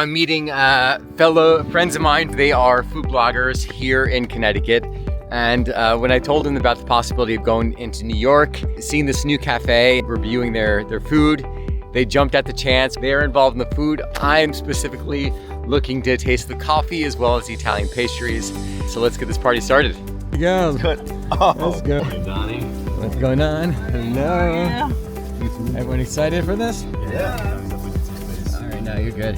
I'm meeting fellow friends of mine. They are food bloggers here in Connecticut. And when I told them about the possibility of going into New York, seeing this new cafe, reviewing their food, they jumped at the chance. They're involved in the food. I'm specifically looking to taste the coffee as well as the Italian pastries. So let's get this party started. Here we go. Good. Oh. Let's go. Hey, Donnie. What's going on? Hello. Yeah. Everyone excited for this? Yeah. All right, now you're good.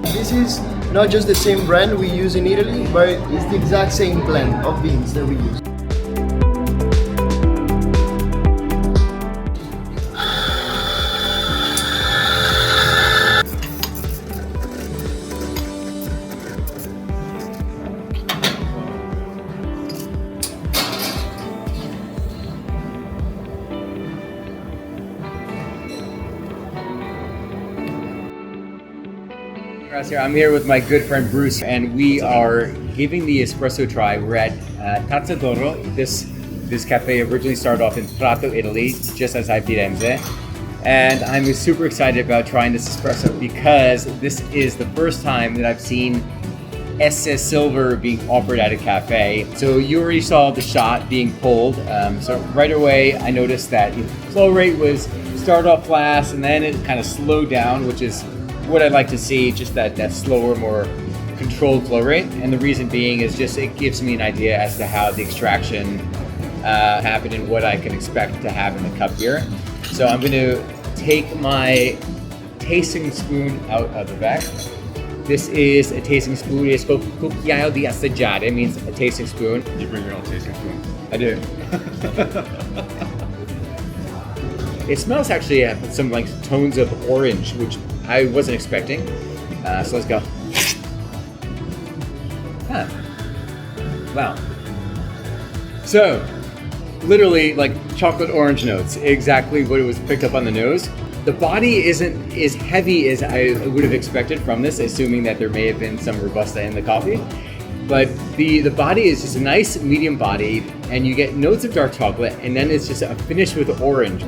This is not just the same brand we use in Italy, but it's the exact same blend of beans that we use. I'm here with my good friend Bruce, and we are giving the espresso try. We're at Tazza. This cafe originally started off in Prato, Italy, just outside Firenze. And I'm super excited about trying this espresso because this is the first time that I've seen SS Silver being offered at a cafe. So you already saw the shot being pulled. So right away, I noticed that flow rate was started off fast, and then it kind of slowed down, which is what I'd like to see, just that slower, more controlled flow rate. And the reason being is just it gives me an idea as to how the extraction happened and what I can expect to have in the cup here. So I'm going to take my tasting spoon out of the bag. This is a tasting spoon. It's called cucchiaio di assaggiare. It means a tasting spoon. You bring your own tasting spoon? I do. It smells actually some like tones of orange, which I wasn't expecting. So let's go. Huh. Wow. So, literally like chocolate orange notes, exactly what it was picked up on the nose. The body isn't as heavy as I would have expected from this, assuming that there may have been some Robusta in the coffee. But the body is just a nice medium body, and you get notes of dark chocolate, and then it's just a finish with orange.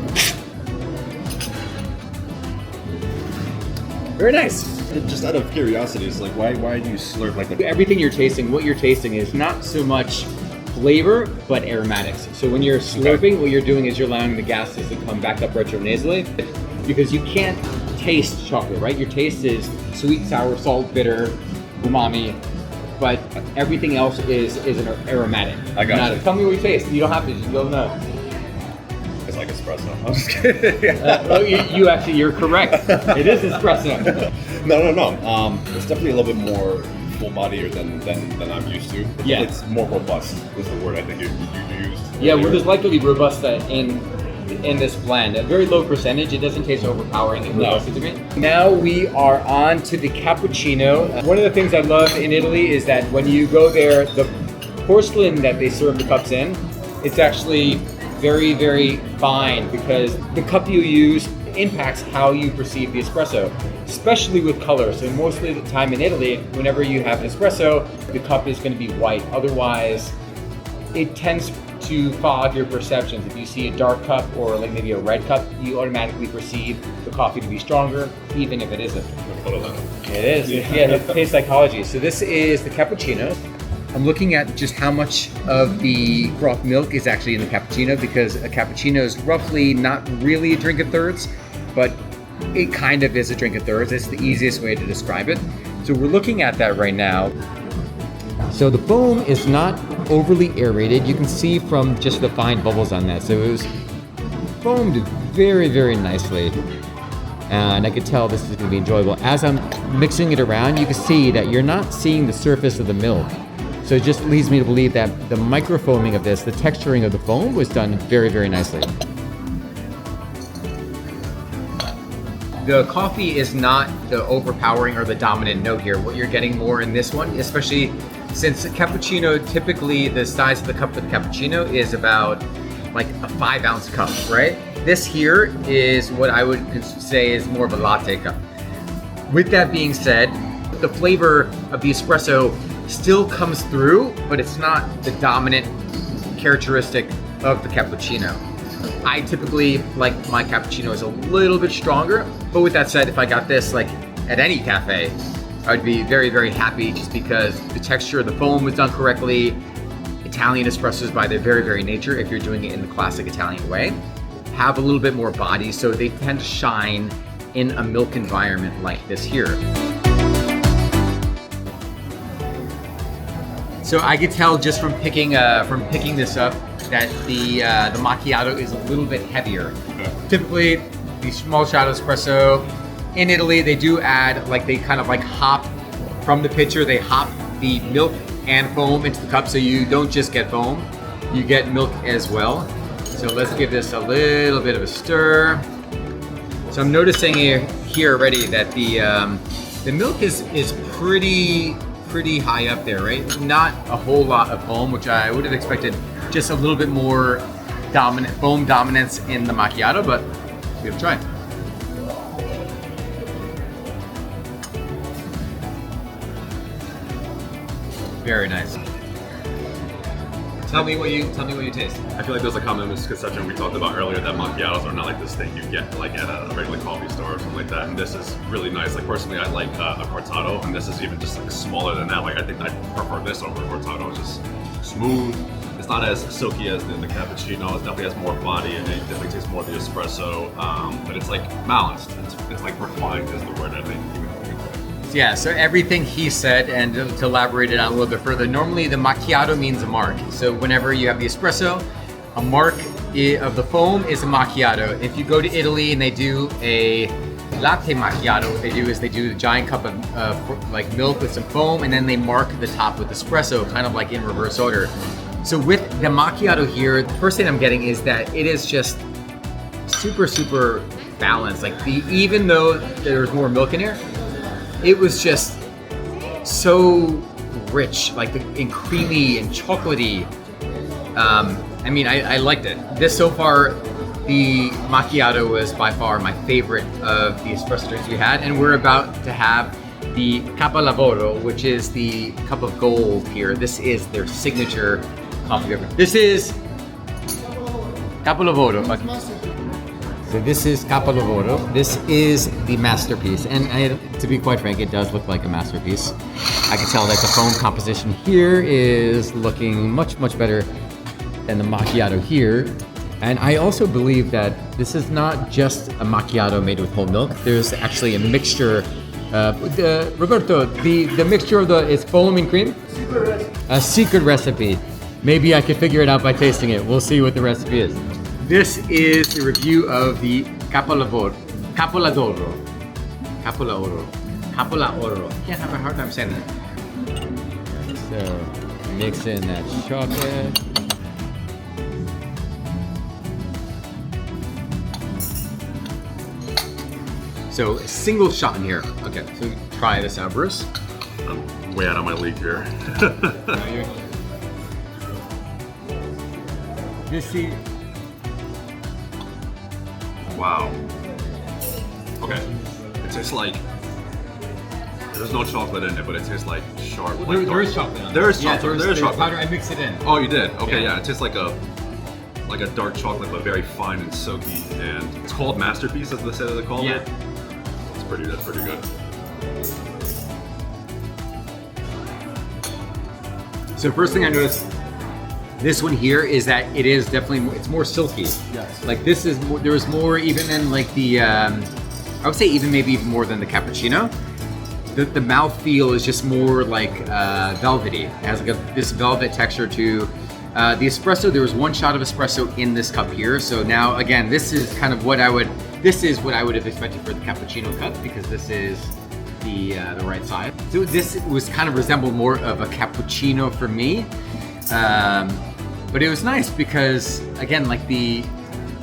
Very nice. Just out of curiosity, it's like why do you slurp like that? Everything you're tasting, what you're tasting is not so much flavor, but aromatics. So when you're slurping, what you're doing is you're allowing the gases to come back up retronasally, because you can't taste chocolate, right? Your taste is sweet, sour, salt, bitter, umami, but everything else is an aromatic. I got you. Tell me what you taste. You don't have to. You'll know. It's like espresso. I'm just kidding. You're correct. It is espresso. No. It's definitely a little bit more full bodier than I'm used to. Yeah. It's more robust is the word I think you used. Yeah, well, there's likely Robusta in this blend. A very low percentage. It doesn't taste overpowering in Robusta to me. Now we are on to the cappuccino. One of the things I love in Italy is that when you go there, the porcelain that they serve the cups in, it's actually very, very fine, because the cup you use impacts how you perceive the espresso, especially with color. So most of the time in Italy, whenever you have an espresso, the cup is going to be white. Otherwise, it tends to fog your perceptions. If you see a dark cup or like maybe a red cup, you automatically perceive the coffee to be stronger, even if it isn't. It is. Yeah, it's taste psychology. So this is the cappuccino. I'm looking at just how much of the froth milk is actually in the cappuccino, because a cappuccino is roughly not really a drink of thirds, but it kind of is a drink of thirds. It's the easiest way to describe it. So we're looking at that right now. So the foam is not overly aerated. You can see from just the fine bubbles on that. So it was foamed very, very nicely. And I could tell this is going to be enjoyable. As I'm mixing it around, you can see that you're not seeing the surface of the milk. So it just leads me to believe that the microfoaming of this, the texturing of the foam, was done very, very nicely. The coffee is not the overpowering or the dominant note here. What you're getting more in this one, especially since cappuccino, typically the size of the cup for the cappuccino is about like a 5-ounce cup, right? This here is what I would say is more of a latte cup. With that being said, the flavor of the espresso still comes through, but it's not the dominant characteristic of the cappuccino. I typically like my cappuccinos a little bit stronger, but with that said, if I got this like at any cafe, I would be very, very happy just because the texture of the foam was done correctly. Italian espressos by their very, very nature, if you're doing it in the classic Italian way, have a little bit more body, so they tend to shine in a milk environment like this here. So I could tell just from picking this up that the macchiato is a little bit heavier. Okay. Typically, the small shot espresso in Italy, they do add like they kind of like hop from the pitcher. They hop the milk and foam into the cup, so you don't just get foam, you get milk as well. So let's give this a little bit of a stir. So I'm noticing here already that the milk is pretty high up there, right? Not a whole lot of foam, which I would have expected just a little bit more foam dominance in the macchiato, but give it a try. Very nice. Tell me what you taste. I feel like there's a common misconception we talked about earlier that macchiatos are not like this thing you get like at a regular coffee store or something like that. And this is really nice. Like personally, I like a cortado, and this is even just like smaller than that. Like I think I prefer this over cortado. It's just smooth. It's not as silky as the cappuccino. It definitely has more body, and it definitely tastes more of the espresso. But it's like balanced. It's like refined is the word I think. Yeah, so everything he said, and to elaborate it out a little bit further, normally the macchiato means a mark. So whenever you have the espresso, a mark of the foam is a macchiato. If you go to Italy and they do a latte macchiato, what they do is they do a giant cup of like milk with some foam, and then they mark the top with espresso, kind of like in reverse order. So with the macchiato here, the first thing I'm getting is that it is just super balanced. Like even though there's more milk in here, it was just so rich, like and creamy and chocolatey. I mean, I liked it. This so far, the macchiato was by far my favorite of the espresso drinks we had, and we're about to have the capolavoro, which is the cup of gold here. This is their signature coffee beverage. This is capolavoro. So this is capolavoro. This is the masterpiece, and to be quite frank, it does look like a masterpiece. I can tell that the foam composition here is looking much better than the macchiato here. And I also believe that this is not just a macchiato made with whole milk. There's actually a mixture. Roberto, the mixture of it's foam and cream? A secret recipe. Maybe I could figure it out by tasting it. We'll see what the recipe is. This is the review of the capolavoro. Can't have a hard time saying that. So mix in that chocolate. So a single shot in here. Okay, so try this out, Bruce. I'm way out of my league here. Just see. Wow. Okay. It tastes like there's no chocolate in it, but it tastes like sharp. Well, there is chocolate in it. There is chocolate. There is chocolate. Powder. I mixed it in. Oh, you did? Okay, yeah. It tastes like a dark chocolate, but very fine and silky. And it's called Masterpiece, as they said they called it. That's pretty good. So first thing I noticed, this one here is that it is definitely it's more silky. Yes. Like this is more, there is more even than like the I would say maybe even more than the cappuccino. The mouthfeel is just more like velvety. It has like this velvet texture to the espresso. There was one shot of espresso in this cup here. So now again, this is kind of what I would have expected for the cappuccino cup, because this is the right size. So this was kind of resembled more of a cappuccino for me. But it was nice because again, like the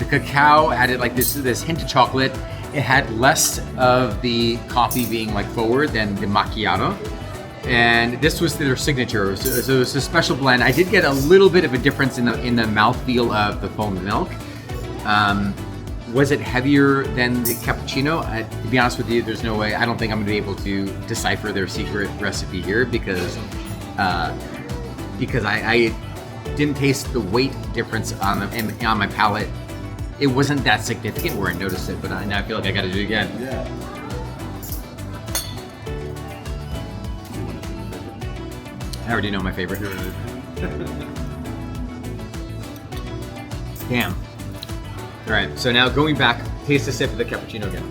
cacao added like this hint of chocolate. It had less of the coffee being like forward than the macchiato. and this was their signature. So it's a special blend. I did get a little bit of a difference in the mouthfeel of the foamed milk. Was it heavier than the cappuccino? To be honest with you, there's no way. I don't think I'm gonna be able to decipher their secret recipe here because I didn't taste the weight difference on my palate. It wasn't that significant where I noticed it, but now I feel like I gotta do it again. Yeah. I already know my favorite. Damn. All right, so now going back, taste a sip of the cappuccino again.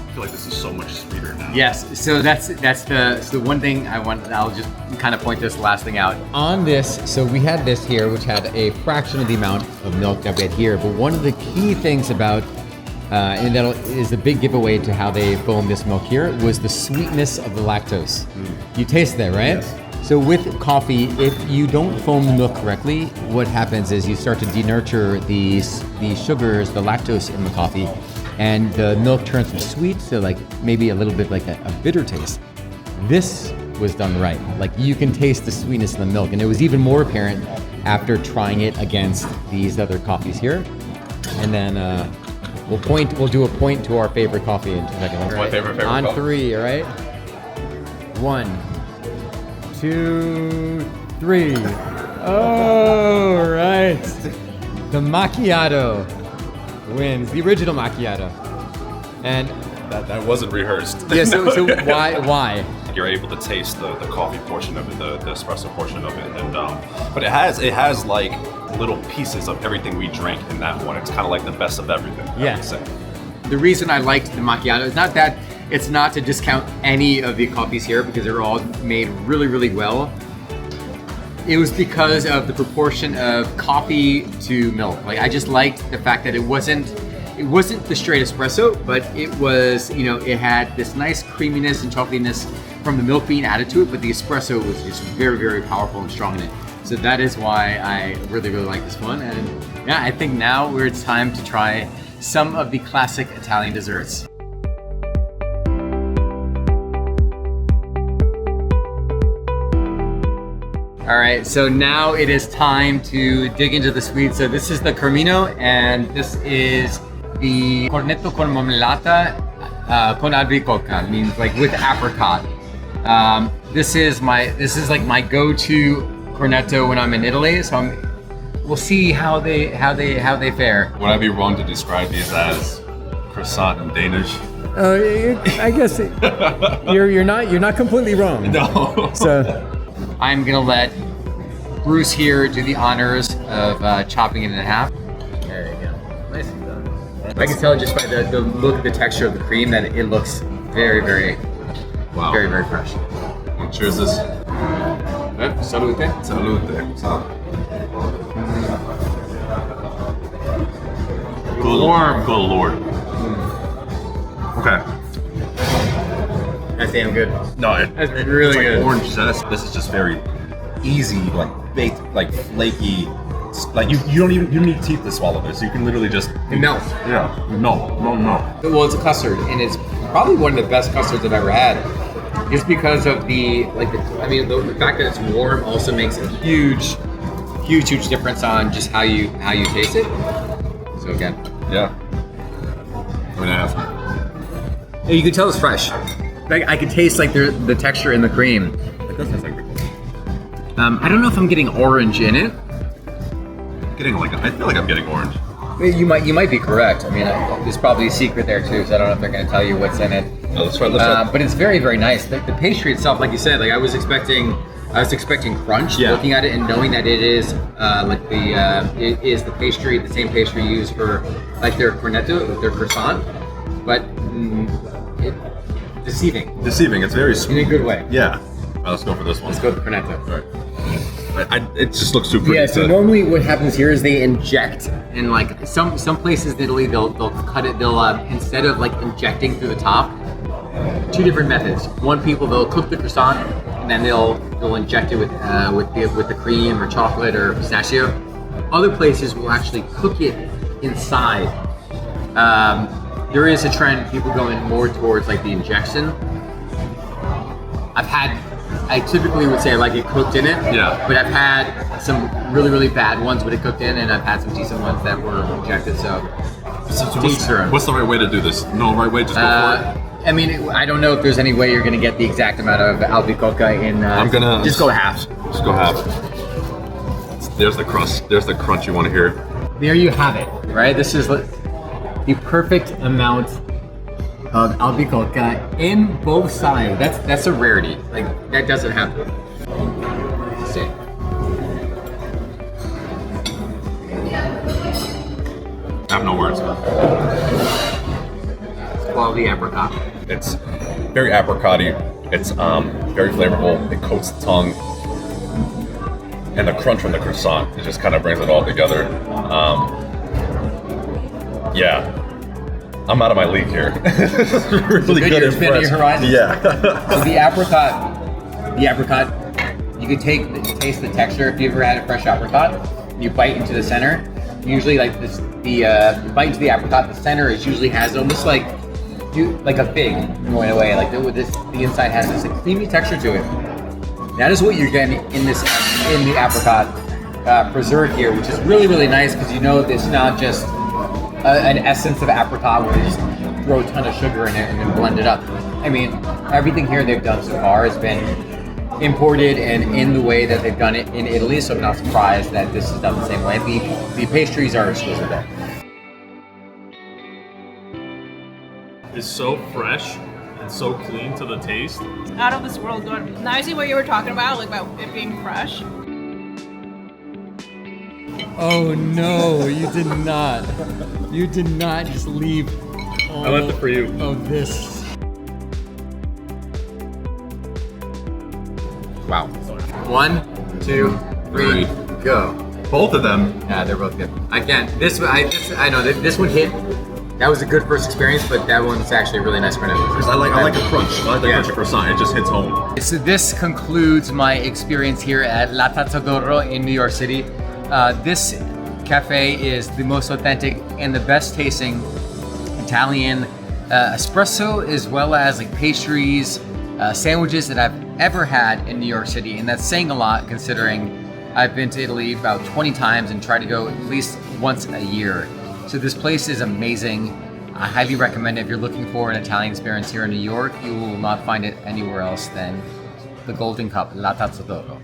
I feel like this is so much sweeter now. Yes, so that's the one thing I want. I'll just kind of point this last thing out. On this, so we had this here, which had a fraction of the amount of milk that we had here. But one of the key things about, and that is a big giveaway to how they foam this milk here, was the sweetness of the lactose. You taste that, right? Yes. So with coffee, if you don't foam the milk correctly, what happens is you start to denurture the sugars, the lactose in the coffee, and the milk turns from sweet to like maybe a little bit like a bitter taste. This was done right. Like you can taste the sweetness in the milk, and it was even more apparent after trying it against these other coffees here. And then we'll do a point to our favorite coffee in 2 seconds. What's my favorite On coffee? 3, all right? 1, 2, 3. Oh, right. The macchiato wins, the original macchiato. And That wasn't rehearsed. yeah, so why? You're able to taste the coffee portion of it, the espresso portion of it, and but it has like little pieces of everything we drank in that one. It's kind of like the best of everything. I Yeah. would say. The reason I liked the macchiato is it's not to discount any of the coffees here because they're all made really, really well. It was because of the proportion of coffee to milk. Like I just liked the fact that it wasn't the straight espresso, but it was, it had this nice creaminess and chocolatiness from the milk being added to it, but the espresso was just very, very powerful and strong in it. So that is why I really, really like this one. And yeah, I think now it's time to try some of the classic Italian desserts. All right, so now it is time to dig into the sweets. So this is the Cremino, and this is the Cornetto con Marmellata con albicocca, means like with apricot. This is like my go-to Cornetto when I'm in Italy. So we'll see how they fare. Would I be wrong to describe these as croissant in Danish? I guess you're not completely wrong. No. So I'm gonna let Bruce here do the honors of chopping it in half. There you go. Nicely done. I can tell just by the look, the texture of the cream that it looks very, very, Wow. very, very fresh. Cheers this. Salute. Salute. Warm. Good Lord. Okay. That's damn good. No, That's really it's like good. orange zest. This is just very easy, like baked, like flaky. Like you don't need teeth to swallow this. You can literally just It melts. Yeah. No. Well, it's a custard, and it's probably one of the best custards I've ever had. It's because of the fact that it's warm also makes a huge difference on just how you taste it. So again, Yeah. I'm gonna have. you can tell it's fresh. Like I can taste like the texture in the cream. It does taste like. I don't know if I'm getting orange in it. I feel like I'm getting orange. You might be correct. I mean, there's probably a secret there too, so I don't know if they're going to tell you what's in it. No, let's try. But it's very, very nice. The pastry itself, like you said, like I was expecting crunch. Yeah. Looking at it and knowing that it is it is the same pastry used for like their cornetto, their croissant, but deceiving Deceiving. It's very in sweet. a good way. Yeah. Let's go for this one. Let's go with the cornetto. All right. It just looks too pretty. Yeah, so normally what happens here is they inject, and like some places in Italy, they'll cut it, instead of like injecting through the top, 2 different methods. One, they'll cook the croissant, and then they'll inject it with the cream or chocolate or pistachio. Other places will actually cook it inside. there is a trend, people going more towards like the injection. I typically would say I like it cooked in it. Yeah. But I've had some really, really bad ones with it cooked in, and I've had some decent ones that were injected. So What's the right way to do this? No right way, just go for it? I mean, I don't know if there's any way you're going to get the exact amount of albicocca in. I'm gonna just go half. Just go half. There's the crust. There's the crunch you want to hear. There you have it, right? This is the perfect amount of albicocca in both sides. That's a rarity. Like that doesn't happen. Let's see. I have no words. It's quality apricot. It's very apricot-y. It's very flavorful. It coats the tongue. And the crunch from the croissant, it just kind of brings it all together. Yeah. I'm out of my league here. Really good You're expanding your horizons. Yeah. So the apricot, you can taste the texture. If you ever had a fresh apricot, you bite into the center. Usually, like this, you bite into the apricot. The center usually has almost like a fig going away. Like the inside has this like, creamy texture to it. That is what you're getting in the apricot preserve here, which is really, really nice because you know it's not just an essence of apricot where they just throw a ton of sugar in it and then blend it up. I mean, everything here they've done so far has been imported and in the way that they've done it in Italy, so I'm not surprised that this is done the same way. The pastries are exquisite there. It's so fresh and so clean to the taste. Out of this world good. Now I see what you were talking about, like about it being fresh. Oh no, you did not. You did not just leave all I left it for you. of this. Wow. 1, 2, 3, go. Both of them. Yeah, they're both good. Again, I know this one hit. That was a good first experience, but that one's actually a really nice Cornetto. I like the crunch. I like the crunch of croissant. It just hits home. So this concludes my experience here at La Tazza d'Oro in New York City. This cafe is the most authentic and the best tasting Italian espresso, as well as like pastries, sandwiches that I've ever had in New York City, and that's saying a lot considering I've been to Italy about 20 times and try to go at least once a year. So this place is amazing. I highly recommend it if you're looking for an Italian experience here in New York. You will not find it anywhere else than the Golden Cup, La Tazza d'Oro.